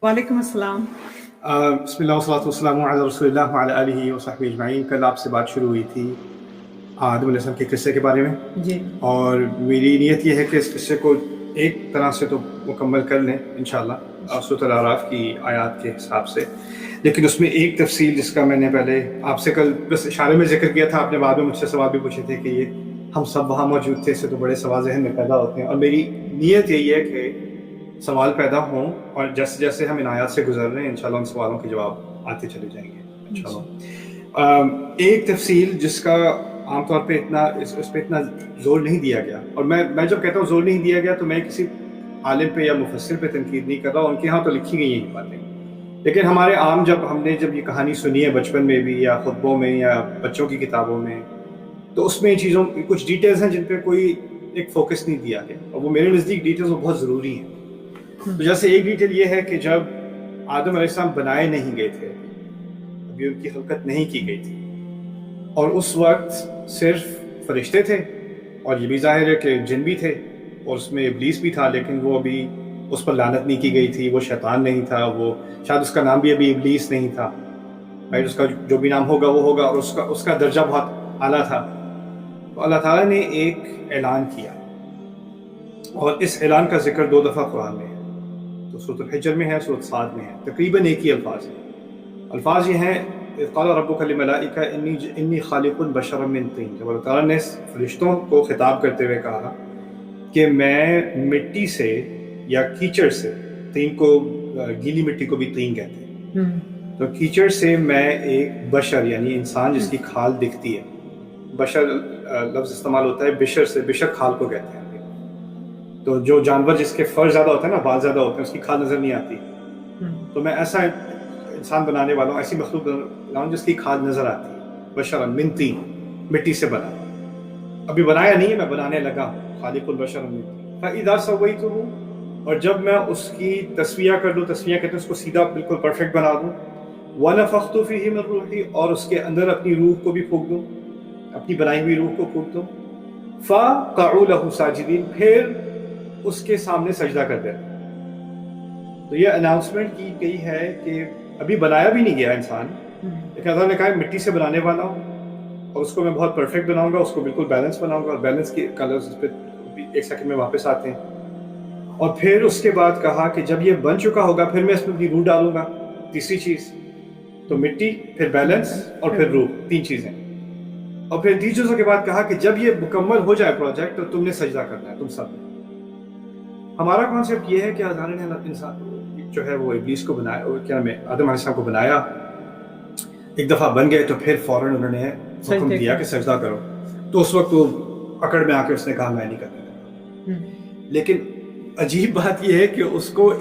وعلیکم السلام۔ بسم اللہ والصلاۃ والسلام علی رسول اللہ وعلی آلہ وصحبہ اجمعین۔ کل آپ سے بات شروع ہوئی تھی آدم علیہ السلام کے قصے کے بارے میں، جی اور میری نیت یہ ہے کہ اس قصے کو ایک طرح سے تو مکمل کر لیں انشاءاللہ سورۃ الاعراف کی آیات کے حساب سے، لیکن اس میں ایک تفصیل جس کا میں نے پہلے آپ سے کل بس اشارے میں ذکر کیا تھا، آپ نے بعد میں مجھ سے سوال بھی پوچھے تھے کہ یہ ہم سب وہاں موجود تھے، اس سے تو بڑے سوال ذہن میں پیدا ہوتے ہیں، اور میری نیت یہی ہے کہ سوال پیدا ہوں، اور جیسے جیسے ہم ان آیات سے گزر رہے ہیں انشاءاللہ ان سوالوں کے جواب آتے چلے جائیں گے انشاءاللہ۔ ایک تفصیل جس کا عام طور پہ اس پہ اتنا زور نہیں دیا گیا، اور میں جب کہتا ہوں زور نہیں دیا گیا تو میں کسی عالم پہ یا مفسر پہ تنقید نہیں کر رہا، ان کے ہاں تو لکھی گئی ہیں یہ باتیں، لیکن ہمارے عام ہم نے جب یہ کہانی سنی ہے بچپن میں بھی یا خطبوں میں یا بچوں کی کتابوں میں، تو اس میں چیزوں کچھ ڈیٹیلز ہیں جن پہ کوئی ایک فوکس نہیں دیا گیا، اور وہ میرے نزدیک ڈیٹیلز وہ بہت ضروری ہیں۔ تو جیسے ایک ڈیٹیل یہ ہے کہ جب آدم علیہ السلام بنائے نہیں گئے تھے، ابھی ان کی خلقت نہیں کی گئی تھی، اور اس وقت صرف فرشتے تھے، اور یہ بھی ظاہر ہے کہ جن بھی تھے، اور اس میں ابلیس بھی تھا، لیکن وہ ابھی اس پر لعنت نہیں کی گئی تھی، وہ شیطان نہیں تھا، وہ شاید اس کا نام بھی ابھی ابلیس نہیں تھا، اس کا جو بھی نام ہوگا وہ ہوگا، اور اس کا درجہ بہت اعلیٰ تھا۔ تو اللہ تعالیٰ نے ایک اعلان کیا، اور اس اعلان کا ذکر 2 دفعہ قرآن میں ہے، تو سورۃ الحجر میں ہے، سورۃ صاد میں ہے، تقریباً ایک ہی الفاظ ہیں۔ الفاظ یہ ہیں اذ قال ربک للملائکہ انی خالق بشرا من طین، جب اللہ تعالیٰ نے فرشتوں کو خطاب کرتے ہوئے کہا کہ میں مٹی سے یا کیچڑ سے، طین کو گیلی مٹی کو بھی طین کہتے ہیں، تو کیچڑ سے میں ایک بشر یعنی انسان جس کی کھال دکھتی ہے، بشر لفظ استعمال ہوتا ہے بشر سے، بشر کھال کو کہتے ہیں، تو جو جانور جس کے فر زیادہ ہوتے ہیں نا، بال زیادہ ہوتے ہیں، اس کی کھال نظر نہیں آتی، تو میں ایسا انسان بنانے والا ہوں، ایسی مخلوق بناؤں جس کی کھال نظر آتی ہے، بشرا من طین، مٹی سے بنا، ابھی بنایا نہیں ہے، میں بنانے لگا ہوں، خالق البشر من طین، فاذا سویتہ، اور جب میں اس کی تسویہ کر دوں، تسویہ کہتے ہیں اس کو سیدھا بالکل پرفیکٹ بنا دوں، ونفخت فیہ من روحی، اور اس کے اندر اپنی روح کو بھی پھونک دوں، اپنی بنائی ہوئی روح کو پھونک دوں، فقعوا لہ ساجدین، پھر اس کے سامنے سجدہ کر دیتے۔ تو یہ اناؤنسمنٹ کی گئی ہے کہ ابھی بنایا بھی نہیں گیا انسان، لیکن اللہ نے کہا مٹی سے بنانے والا ہوں، اور اس کو میں بہت پرفیکٹ بناؤں گا، اس کو بالکل بیلنس بناؤں گا، اور بیلنس کے کلرز اس پہ ایک سیکنڈ میں واپس آتے ہیں۔ اور پھر اس کے بعد کہا کہ جب یہ بن چکا ہوگا پھر میں اس میں اپنی روح ڈالوں گا، تیسری چیز، تو مٹی، پھر بیلنس، اور پھر روح، 3 چیزیں، اور پھر 3 چیزوں کے بعد کہا کہ جب یہ مکمل ہو جائے پروجیکٹ تو تم نے سجدہ کرنا ہے، تم سب نے۔ ہمارا کانسیپٹ یہ ہے کہ اللہ نے انسان جو ہے وہ ابلیس کو بنایا، اور کیا میں آدم علیہ السلام کو بنایا، ایک دفعہ بن گئے تو پھر فوراً انہوں نے حکم دیا کہ سجدہ کرو، تو اس وقت وہ پکڑ میں آ کے اس نے کہا میں نہیں کرتا۔ لیکن عجیب بات یہ ہے کہ اس کو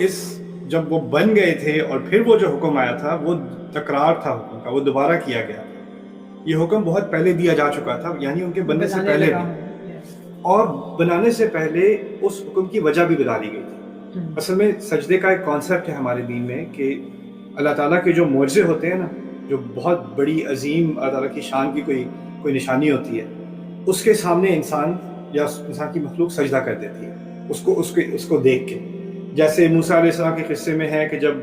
جب وہ بن گئے تھے اور پھر وہ جو حکم آیا تھا وہ تکرار تھا حکم کا، وہ دوبارہ کیا گیا تھا، یہ حکم بہت پہلے دیا جا چکا تھا، یعنی ان کے بننے سے پہلے بھی، اور بنانے سے پہلے اس حکم کی وجہ بھی بتا دی گئی تھی۔ اصل میں سجدے کا ایک کانسیپٹ ہے ہمارے دین میں کہ اللہ تعالیٰ کے جو معجزے ہوتے ہیں نا، جو بہت بڑی عظیم اللہ تعالیٰ کی شان کی کوئی نشانی ہوتی ہے، اس کے سامنے انسان یا انسان کی مخلوق سجدہ کر دیتی ہے اس کو دیکھ کے۔ جیسے موسیٰ علیہ السلام کے قصے میں ہے کہ جب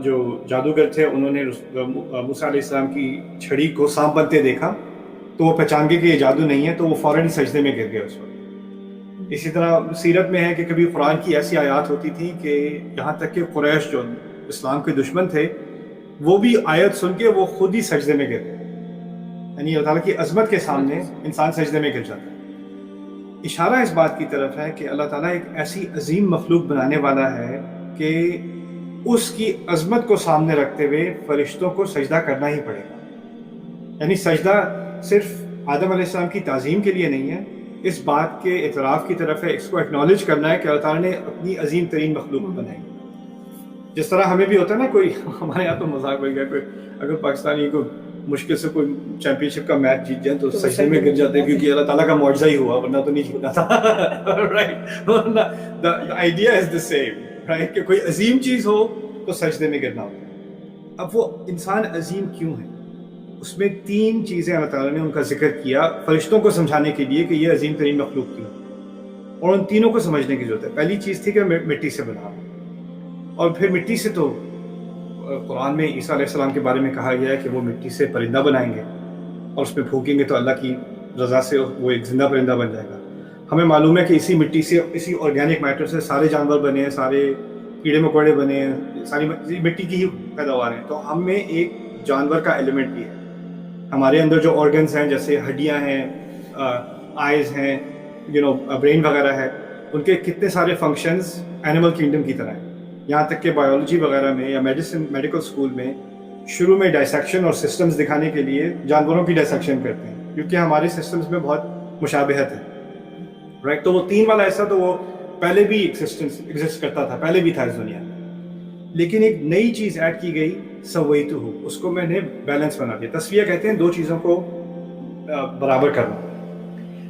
جو جادوگر تھے انہوں نے موسیٰ علیہ السلام کی چھڑی کو سانپ بنتے دیکھا، تو وہ پہچان گئے کہ یہ جادو نہیں ہے، تو وہ فوراً سجدے میں گر گئے اس وقت۔ اسی طرح سیرت میں ہے کہ کبھی قرآن کی ایسی آیات ہوتی تھی کہ یہاں تک کہ قریش جو اسلام کے دشمن تھے، وہ بھی آیت سن کے وہ خود ہی سجدے میں گر گئے، یعنی اللہ تعالیٰ کی عظمت کے سامنے انسان سجدے میں گر جاتا ہے۔ اشارہ اس بات کی طرف ہے کہ اللہ تعالیٰ ایک ایسی عظیم مخلوق بنانے والا ہے کہ اس کی عظمت کو سامنے رکھتے ہوئے فرشتوں کو سجدہ کرنا ہی پڑے گا، یعنی سجدہ صرف آدم علیہ السلام کی تعظیم کے لیے نہیں ہے، اس بات کے اعتراف کی طرف ہے، اس کو ایکنالج کرنا ہے کہ اللہ تعالیٰ نے اپنی عظیم ترین مخلوق بنائی۔ جس طرح ہمیں بھی ہوتا ہے نا، کوئی ہمارے یہاں تو مذاق بن گیا، کوئی اگر پاکستانی کو مشکل سے کوئی چیمپئن شپ کا میچ جیت جائیں تو سجدے میں گر جاتے ہیں، کیونکہ اللہ تعالیٰ کا معجزہ ہی ہوا، ورنہ تو نہیں جیتنا تھا، right? the idea is the same، right? کہ کوئی عظیم چیز ہو تو سجدے میں گرنا ہوتا ہے۔ اب وہ انسان عظیم کیوں ہے؟ اس میں 3 چیزیں اللہ تعالیٰ نے ان کا ذکر کیا فرشتوں کو سمجھانے کے لیے کہ یہ عظیم ترین مخلوق کیوں ہے، اور ان تینوں کو سمجھنے کی ضرورت ہے۔ پہلی چیز تھی کہ میں مٹی سے بنا ہوں، اور پھر مٹی سے تو قرآن میں عیسیٰ علیہ السلام کے بارے میں کہا گیا ہے کہ وہ مٹی سے پرندہ بنائیں گے اور اس میں پھونکیں گے تو اللہ کی رضا سے وہ ایک زندہ پرندہ بن جائے گا. ہمیں معلوم ہے کہ اسی مٹی سے, اسی آرگینک میٹر سے سارے جانور بنے ہیں, سارے کیڑے مکوڑے بنے ہیں, ساری مٹی کی ہی پیداوار ہیں. تو ہم میں ایک جانور کا ایلیمنٹ بھی ہے. ہمارے اندر جو آرگنز ہیں جیسے ہڈیاں ہیں, آئیز ہیں, برین وغیرہ ہے, ان کے کتنے سارے فنکشنز اینیمل کینگڈم کی طرح ہیں. یہاں تک کہ بایولوجی وغیرہ میں یا میڈیکل اسکول میں شروع میں ڈائسیکشن اور سسٹمز دکھانے کے لیے جانوروں کی ڈائسیکشن کرتے ہیں کیونکہ ہمارے سسٹمز میں بہت مشابہت ہے, رائٹ. تو وہ 3 والا ایسا تو وہ پہلے بھی ایگزسٹ کرتا تھا, پہلے بھی تھا اس دنیا میں, لیکن ایک نئی چیز ایڈ کی گئی, سویتہ, اس کو میں نے بیلنس بنا دیا. تسویہ کہتے ہیں 2 چیزوں کو برابر کرنا,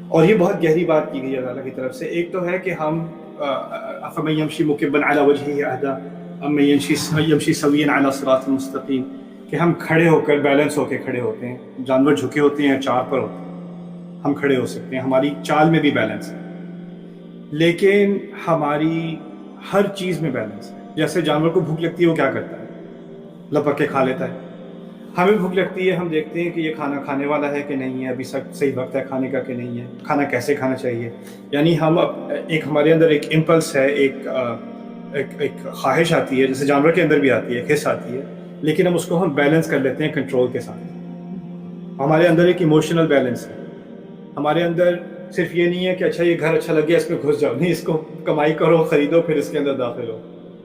اور یہ بہت گہری بات کی گئی ہے اللہ کی طرف سے. ایک تو ہے کہ ہم افمن یمشی مکبا علی وجہہ اہدی ام من یمشی سویا علی صراط مستقیم, کہ ہم کھڑے ہو کر بیلنس ہو کے کھڑے ہوتے ہیں. جانور جھکے ہوتے ہیں, 4 پر ہوتے ہیں, ہم کھڑے ہو سکتے ہیں, ہماری چال میں بھی بیلنس ہے. لیکن ہماری ہر چیز میں بیلنس ہے. جیسے جانور کو بھوک لگتی ہے, وہ کیا کرتا ہے, لپک کے کھا لیتا ہے. ہمیں بھوک لگتی ہے, ہم دیکھتے ہیں کہ یہ کھانا کھانے والا ہے کہ نہیں ہے, ابھی صحیح وقت ہے کھانے کا کہ نہیں ہے, کھانا کیسے کھانا چاہیے. یعنی ہم ایک ہمارے اندر ایک امپلس ہے, ایک خواہش آتی ہے, جیسے جانور کے اندر بھی آتی ہے, ایک حص آتی ہے, لیکن ہم اس کو ہم بیلنس کر لیتے ہیں کنٹرول کے ساتھ. ہمارے اندر ایک ایموشنل بیلنس ہے. ہمارے اندر صرف یہ نہیں ہے کہ اچھا یہ گھر اچھا لگ گیا اس میں گھس جاؤ, نہیں, اس کو کمائی کرو, خریدو, پھر اس کے اندر داخل ہو.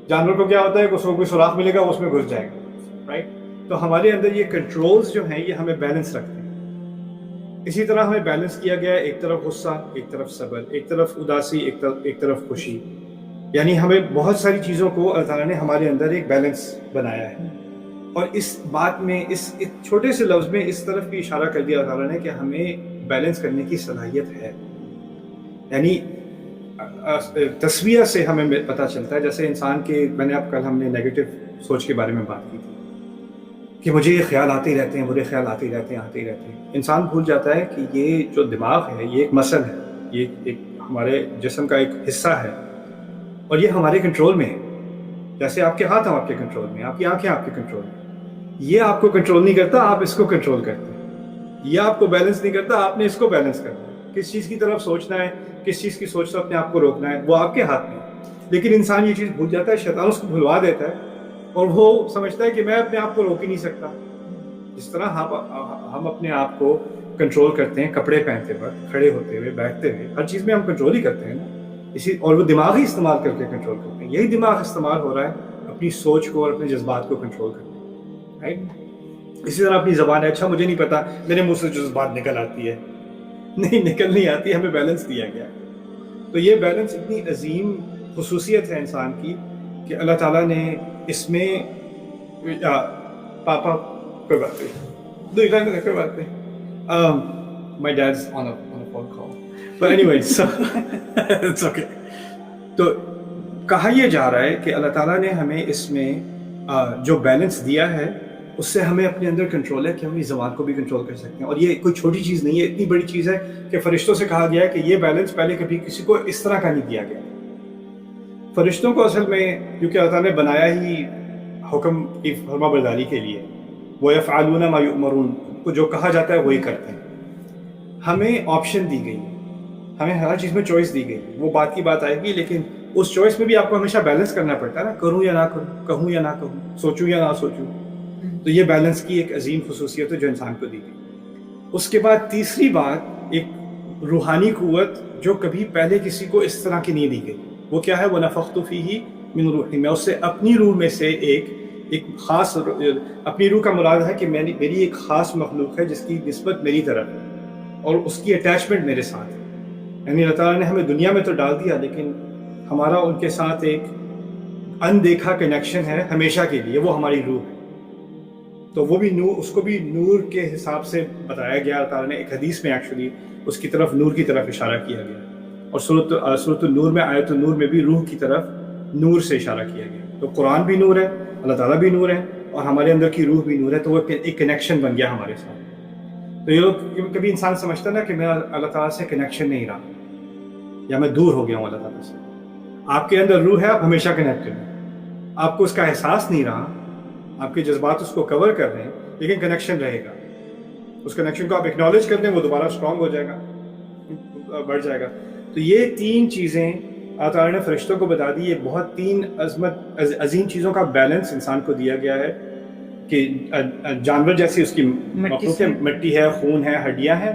جانور کو کیا ہوتا ہے کہ اس کو کوئی سوراخ ملے گا, اس میں گھس جائے گا, رائٹ. تو ہمارے اندر یہ کنٹرولز جو ہیں یہ ہمیں بیلنس رکھتے ہیں. اسی طرح ہمیں بیلنس کیا گیا ہے, ایک طرف غصہ, ایک طرف صبر, ایک طرف اداسی, ایک طرف خوشی. یعنی ہمیں بہت ساری چیزوں کو اللہ تعالیٰ نے ہمارے اندر ایک بیلنس بنایا ہے. اور اس بات میں, اس چھوٹے سے لفظ میں اس طرف بھی اشارہ کر دیا اللہ تعالیٰ نے کہ ہمیں بیلنس کرنے کی صلاحیت ہے. یعنی تسویہ سے ہمیں پتہ چلتا ہے, جیسے انسان کے, میں نے اب کل ہم نے نیگیٹو سوچ کے بارے میں بات کی تھی کہ مجھے یہ خیال آتے ہی رہتے ہیں, برے خیال آتے ہی رہتے ہیں. انسان بھول جاتا ہے کہ یہ جو دماغ ہے یہ ایک مسل ہے, یہ ایک ہمارے جسم کا ایک حصہ ہے, اور یہ ہمارے کنٹرول میں ہے. جیسے آپ کے ہاتھ آپ کے کنٹرول میں, آپ کی آنکھیں آپ کے کنٹرول میں. یہ آپ کو کنٹرول نہیں کرتا, آپ اس کو کنٹرول کرتے ہیں. یہ آپ کو بیلنس نہیں کرتا, آپ نے اس کو بیلنس کرنا ہے. کس چیز کی طرف سوچنا ہے, کس چیز کی سوچ سے اپنے آپ کو روکنا ہے, وہ آپ کے ہاتھ میں ہے. لیکن انسان یہ چیز بھول جاتا ہے, شیطان اس کو بھلوا دیتا ہے, اور وہ سمجھتا ہے کہ میں اپنے آپ کو روک ہی نہیں سکتا. جس طرح ہم اپنے آپ کو کنٹرول کرتے ہیں کپڑے پہنتے وقت, کھڑے ہوتے ہوئے, بیٹھتے ہوئے, ہر چیز میں ہم کنٹرول ہی کرتے ہیں نا. اور وہ دماغ ہی استعمال کر کے کنٹرول کرتے ہیں. یہی دماغ استعمال ہو رہا ہے اپنی سوچ کو اور اپنے جذبات کو کنٹرول کرنے میں, رائٹ. اسی طرح اپنی زبان ہے, اچھا مجھے نہیں پتا میرے منہ سے جو زبان نکل آتی ہے, نکل نہیں آتی, ہمیں بیلنس دیا گیا. تو یہ بیلنس اتنی عظیم خصوصیت ہے انسان کی کہ اللہ تعالیٰ نے اس میں, پاپا کوئی بات نہیں, کوئی بات نہیں, my dad's on a phone call, but anyway, so it's okay. تو کہا یہ جا رہا ہے کہ اللہ تعالیٰ نے ہمیں اس میں جو بیلنس دیا ہے اس سے ہمیں اپنے اندر کنٹرول ہے کہ ہم اپنی زبان کو بھی کنٹرول کر سکتے ہیں. اور یہ کوئی چھوٹی چیز نہیں ہے, اتنی بڑی چیز ہے کہ فرشتوں سے کہا گیا ہے کہ یہ بیلنس پہلے کبھی کسی کو اس طرح کا نہیں دیا گیا. فرشتوں کو اصل میں کیونکہ اللہ تعالیٰ نے بنایا ہی حکم کی فرما برداری کے لیے, وَيَفْعَلُونَ مَا يُؤْمَرُونَ, کو جو کہا جاتا ہے وہی کرتے ہیں. ہمیں آپشن دی گئی, ہمیں ہر چیز میں چوائس دی گئی. وہ بات کی بات آئے گی, لیکن اس چوائس میں بھی آپ کو ہمیشہ بیلنس کرنا پڑتا ہے نا, کروں یا نہ کروں, کہوں یا نہ کہوں, سوچوں یا نہ سوچوں. تو یہ بیلنس کی ایک عظیم خصوصیت ہے جو انسان کو دی گئی. اس کے بعد تیسری بات, ایک روحانی قوت جو کبھی پہلے کسی کو اس طرح کی نہیں دی گئی. وہ کیا ہے؟ وَنَفَخْتُ فِيهِ مِنْ رُوحِي, میں اس سے اپنی روح میں سے ایک خاص, اپنی روح کا مراد ہے کہ میری ایک خاص مخلوق ہے جس کی نسبت میری طرف ہے اور اس کی اٹیچمنٹ میرے ساتھ ہے. یعنی اللہ تعالیٰ نے ہمیں دنیا میں تو ڈال دیا, لیکن ہمارا ان کے ساتھ ایک اندیکھا کنیکشن ہے ہمیشہ کے لیے, وہ ہماری روح ہے. تو وہ بھی نور, اس کو بھی نور کے حساب سے بتایا گیا. اللہ تعالیٰ نے ایک حدیث میں ایکچولی اس کی طرف, نور کی طرف اشارہ کیا گیا. اور سورۃ النور میں, آیت النور میں بھی روح کی طرف نور سے اشارہ کیا گیا. تو قرآن بھی نور ہے, اللہ تعالیٰ بھی نور ہے, اور ہمارے اندر کی روح بھی نور ہے. تو وہ ایک کنیکشن بن گیا ہمارے ساتھ. تو یہ لوگ, کبھی انسان سمجھتا نا کہ میں اللہ تعالیٰ سے کنیکشن نہیں رہا یا میں دور ہو گیا ہوں اللہ تعالیٰ سے. آپ کے اندر روح ہے, آپ ہمیشہ کنیکٹڈ ہیں. آپ کو اس کا احساس نہیں رہا, آپ کے جذبات اس کو کور کر رہے ہیں, لیکن کنیکشن رہے گا. اس کنیکشن کو آپ اکنالج کر دیں, وہ دوبارہ اسٹرانگ ہو جائے گا, بڑھ جائے گا. تو یہ 3 چیزیں اللہ تعالیٰ نے فرشتوں کو بتا دی. یہ بہت 3 عظیم چیزوں کا بیلنس انسان کو دیا گیا ہے کہ جانور جیسی اس کی مخلوق ہے, مٹی ہے, خون ہے, ہڈیاں ہیں,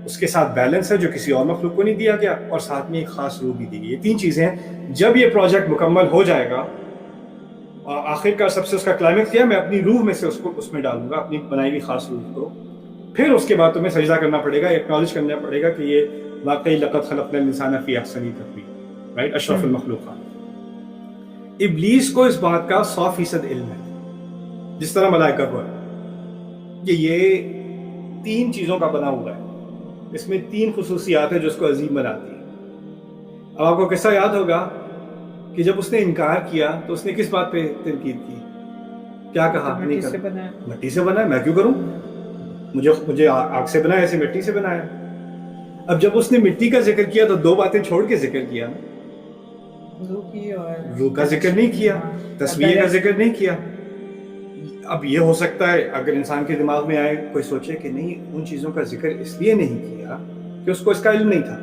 اس کے ساتھ بیلنس ہے جو کسی اور مخلوق کو نہیں دیا گیا, اور ساتھ میں ایک خاص روح بھی دی گئی. یہ 3 چیزیں ہیں. جب یہ پروجیکٹ مکمل ہو جائے گا, اور آخر کا سب سے اس کا کلائمیکس کیا, میں اپنی روح میں سے اس میں ڈالوں گا, اپنی بنائی ہوئی خاص روح کو. پھر اس کے بعد تمہیں سجدہ کرنا پڑے گا, ایکنالج کرنا پڑے گا کہ یہ واقعی لقد خلقنا الانسان فی احسن تقویم, رائٹ, اشرف المخلوقات. ابلیس کو اس بات کا 100% علم ہے, جس طرح ملائکہ کو ہے, کہ یہ 3 چیزوں کا بنا ہوا ہے. اس میں 3 خصوصیات ہیں جو اس کو عظیم بناتی ہیں. اب آپ کو قصہ یاد ہوگا کہ جب اس نے انکار کیا تو اس نے کس بات پہ تنقید کی, کیا کہا, مٹی سے بنا ہے. مٹی سے بنا ہے, میں کیوں کروں, مجھے آگ سے بنا ہے, ایسے مٹی سے بنا ہے. اب جب اس نے مٹی کا ذکر کیا تو 2 باتیں چھوڑ کے ذکر کیا, روح کا ذکر نہیں کیا, تسبیح کا ذکر نہیں کیا. اب یہ ہو سکتا ہے اگر انسان کے دماغ میں آئے, کوئی سوچے کہ نہیں ان چیزوں کا ذکر اس لیے نہیں کیا کہ اس کو اس کا علم نہیں تھا,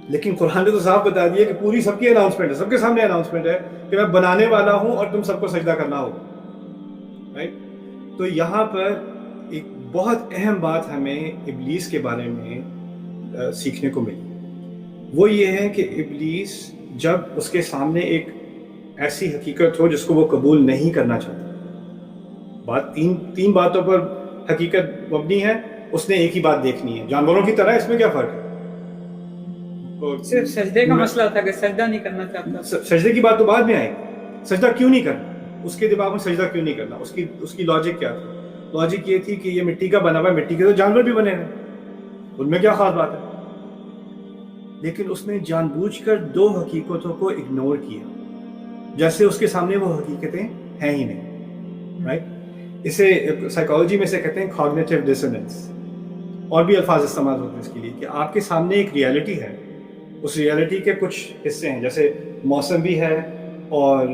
لیکن قرآن نے تو صاف بتا دیا کہ پوری سب کی اناؤنسمنٹ ہے, سب کے سامنے اناؤنسمنٹ ہے کہ میں بنانے والا ہوں اور تم سب کو سجدہ کرنا ہوگا, رائٹ. تو یہاں پر ایک بہت اہم بات ہمیں ابلیس کے بارے میں سیکھنے کو ملی. وہ یہ ہے کہ ابلیس جب اس کے سامنے ایک ایسی حقیقت ہو جس کو وہ قبول نہیں کرنا چاہتا, بات 3 باتوں پر حقیقت مبنی ہے, اس نے ایک ہی بات دیکھنی ہے. جانوروں کی طرح اس میں کیا فرق ہے, صرف سجدے کا مسئلہ تھا کہ سجدہ نہیں کرنا چاہتا. سجدے کی بات تو بعد میں آئے, سجدہ کیوں نہیں کرنا, اس کے دماغ میں سجدہ کیوں نہیں کرنا, اس کی لاجک کیا تھی. لاجک یہ تھی کہ یہ مٹی کا بنا ہوا ہے, مٹی کے تو جانور بھی بنے ہیں, ان میں کیا خاص بات ہے. لیکن اس نے جان بوجھ کر 2 حقیقتوں کو اگنور کیا, جیسے اس کے سامنے وہ حقیقتیں ہیں ہی نہیں, رائٹ. اسے سائیکالوجی میں سے کہتے ہیں کاگنیٹیو ڈسوننس, اور بھی الفاظ استعمال ہوتے ہیں اس کے لیے, کہ آپ کے سامنے ایک ریئلٹی ہے, اس ریئلٹی کے کچھ حصے ہیں, جیسے موسم بھی ہے اور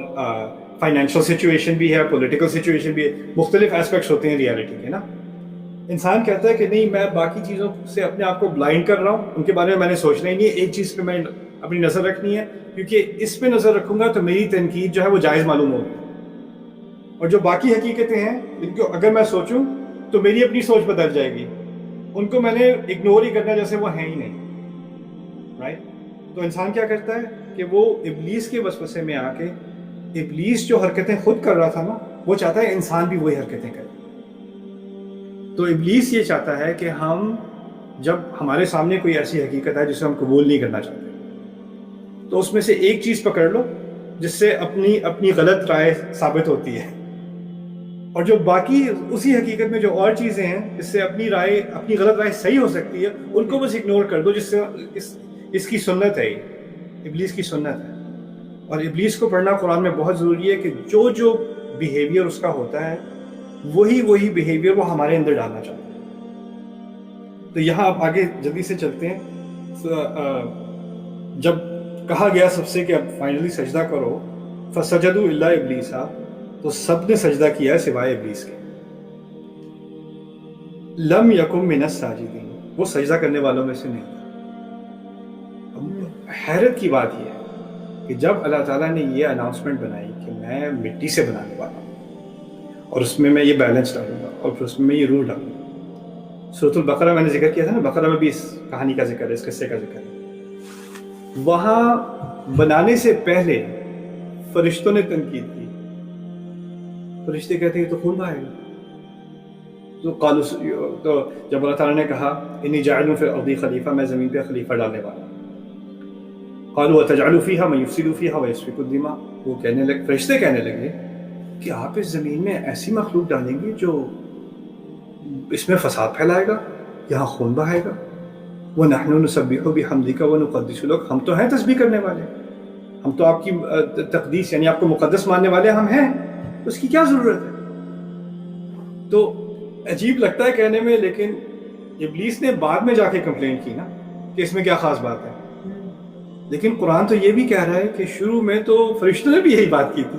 فائنینشیل سچویشن بھی ہے, پولیٹیکل سچویشن بھی ہے, مختلف ایسپیکٹس ہوتے ہیں ریئلٹی کے نا. انسان کہتا ہے کہ نہیں, میں باقی چیزوں سے اپنے آپ کو بلائنڈ کر رہا ہوں, ان کے بارے میں نے سوچنا ہی نہیں ہے, ایک چیز پہ میں اپنی نظر رکھنی ہے, کیونکہ اس پہ نظر رکھوں گا تو میری تنقید جو ہے وہ جائز معلوم ہوگی, اور جو باقی حقیقتیں ہیں ان کو اگر میں سوچوں تو میری اپنی سوچ بدل جائے گی, ان کو میں نے اگنور ہی کرنا جیسے وہ ہیں ہی نہیں, رائٹ. تو انسان کیا کرتا ہے کہ وہ ابلیس کے وسوسے میں آ کے, ابلیس جو حرکتیں خود کر رہا تھا نا, وہ چاہتا ہے انسان بھی وہی حرکتیں کرے. تو ابلیس یہ چاہتا ہے کہ ہم جب ہمارے سامنے کوئی ایسی حقیقت ہے جسے ہم قبول نہیں کرنا چاہتے, تو اس میں سے ایک چیز پکڑ لو جس سے اپنی غلط رائے ثابت ہوتی ہے, اور جو باقی اسی حقیقت میں جو اور چیزیں ہیں جس سے اپنی غلط رائے صحیح ہو سکتی ہے, ان کو بس اگنور کر دو, جس سے اس کی سنت ہے, ابلیس کی سنت ہے. اور ابلیس کو پڑھنا قرآن میں بہت ضروری ہے کہ جو بیہیویئر اس کا ہوتا ہے وہی بیہیویئر وہ ہمارے اندر ڈالنا چاہتا ہے. تو یہاں آپ آگے جلدی سے چلتے ہیں. جب کہا گیا سب سے کہ اب فائنلی سجدہ کرو, فسجدوا الا ابلیس, تو سب نے سجدہ کیا سوائے ابلیس کے. لم یکن من الساجدین, وہ سجدہ کرنے والوں میں سے نہیں تھا. حیرت کی بات یہ ہے کہ جب اللہ تعالیٰ نے یہ اناؤنسمنٹ بنائی کہ میں مٹی سے بنانے والا ہوں, اور اس میں میں یہ بیلنس ڈالوں گا, اور پھر اس میں یہ روح ڈالوں گا. سورۃ البقرہ میں نے ذکر کیا تھا نا, بقرہ میں بھی اس کہانی کا ذکر ہے, اس قصے کا ذکر ہے. وہاں بنانے سے پہلے فرشتوں نے تنقید کی. فرشتے کہتے ہیں تو خون بہائے گا. تو جب اللہ تعالیٰ نے کہا انی جاعل فی الارض خلیفہ, میں زمین پہ خلیفہ ڈالنے والا ہوں, قالوا وتجعل فيها من يفسد فيها ويسفك الدماء, وہ فرشتے کہنے لگے کہ آپ اس زمین میں ایسی مخلوق ڈالیں گے جو اس میں فساد پھیلائے گا, یہاں خون بہائے گا. وَنَحْنُ نُسَبِّحُ بِحَمْدِكَ وَنُقَدِّسُ لَكَ, ہم تو ہیں تسبیح کرنے والے, ہم تو آپ کی تقدیس یعنی آپ کو مقدس ماننے والے ہم ہیں, اس کی کیا ضرورت ہے. تو عجیب لگتا ہے کہنے میں, لیکن ابلیس نے بعد میں جا کے کمپلین کی نا کہ اس میں کیا خاص بات ہے. لیکن قرآن تو یہ بھی کہہ رہا ہے کہ شروع میں تو فرشتوں نے بھی یہی بات کی تھی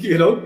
you know,